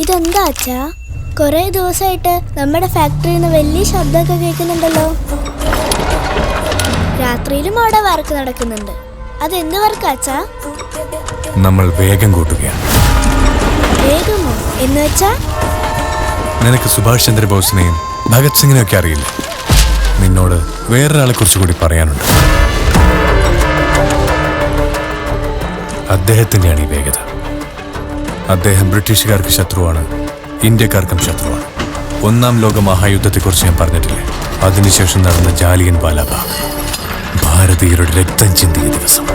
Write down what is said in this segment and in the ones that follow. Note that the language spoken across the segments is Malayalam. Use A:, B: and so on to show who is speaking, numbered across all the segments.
A: ഇതെന്താ അച്ഛാ? കുറെ ദിവസമായിട്ട് നമ്മുടെ ഫാക്ടറിയിൽ നിന്ന് വലിയ ശബ്ദമൊക്കെ കേൾക്കുന്നുണ്ടല്ലോ. രാത്രിയിലും അവിടെ വർക്ക് നടക്കുന്നുണ്ട്. അതെന്ത് വർക്കാ അച്ഛാ?
B: നമ്മൾ വേഗം കൂട്ടുകയാണ്.
A: വേഗമോ എന്ന് വെച്ചാ?
B: നിനക്ക് സുഭാഷ് ചന്ദ്രബോസിനെയും ഭഗത് സിംഗിനെയും ഒക്കെ അറിയില്ല. നിന്നോട് വേറൊരാളെ കുറിച്ച് കൂടി പറയാനുണ്ട്. അദ്ദേഹത്തിൻ്റെയാണ് ഈ വേഗത. അദ്ദേഹം ബ്രിട്ടീഷുകാർക്ക് ശത്രുവാണ്, ഇന്ത്യക്കാർക്കും ശത്രുവാണ്. 1-ാം ലോക മഹായുദ്ധത്തെക്കുറിച്ച് ഞാൻ പറഞ്ഞിട്ടില്ലേ? അതിനുശേഷം നടന്ന ജാലിയൻ വാലാബാഗ്, ഭാരതീയരുടെ രക്തം ചിന്തിയ ദിവസം.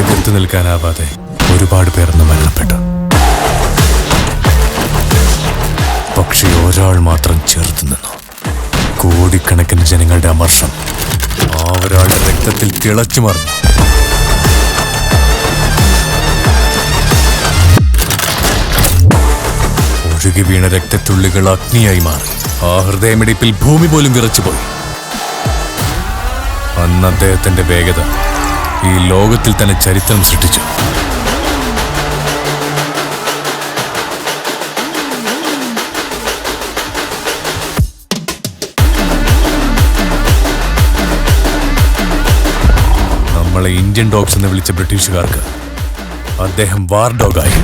B: എതിർത്തു നിൽക്കാനാവാതെ ഒരുപാട് പേർ മരണപ്പെട്ടു. പക്ഷേ ഒരാൾ മാത്രം ചേർത്ത് നിന്നു. കോടിക്കണക്കിന് ജനങ്ങളുടെ അമർഷം ആ ഒരാളുടെ രക്തത്തിൽ തിളച്ചു മറിഞ്ഞു. ഒഴുകി വീണ രക്തത്തുള്ളികൾ അഗ്നിയായി മാറി. ആ ഹൃദയമിടിപ്പിൽ ഭൂമി പോലും വിറച്ചുപോയി. അന്ന് അദ്ദേഹത്തിന്റെ വേഗത ഈ ലോകത്തിൽ തന്നെ ചരിത്രം സൃഷ്ടിച്ചു. നമ്മളെ ഇന്ത്യൻ ഡോഗ്സ് എന്ന് വിളിച്ച ബ്രിട്ടീഷുകാർക്ക് അദ്ദേഹം വാർ ഡോഗായി.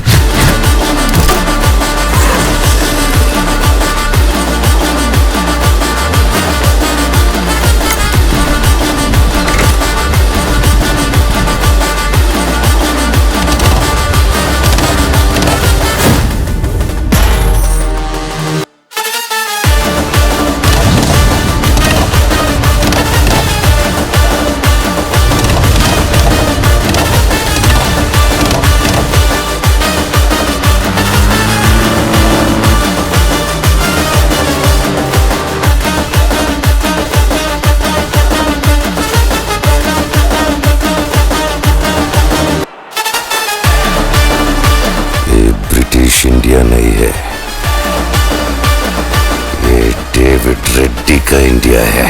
C: इंडिया नहीं है, ये डेविड रेड्डी का इंडिया है।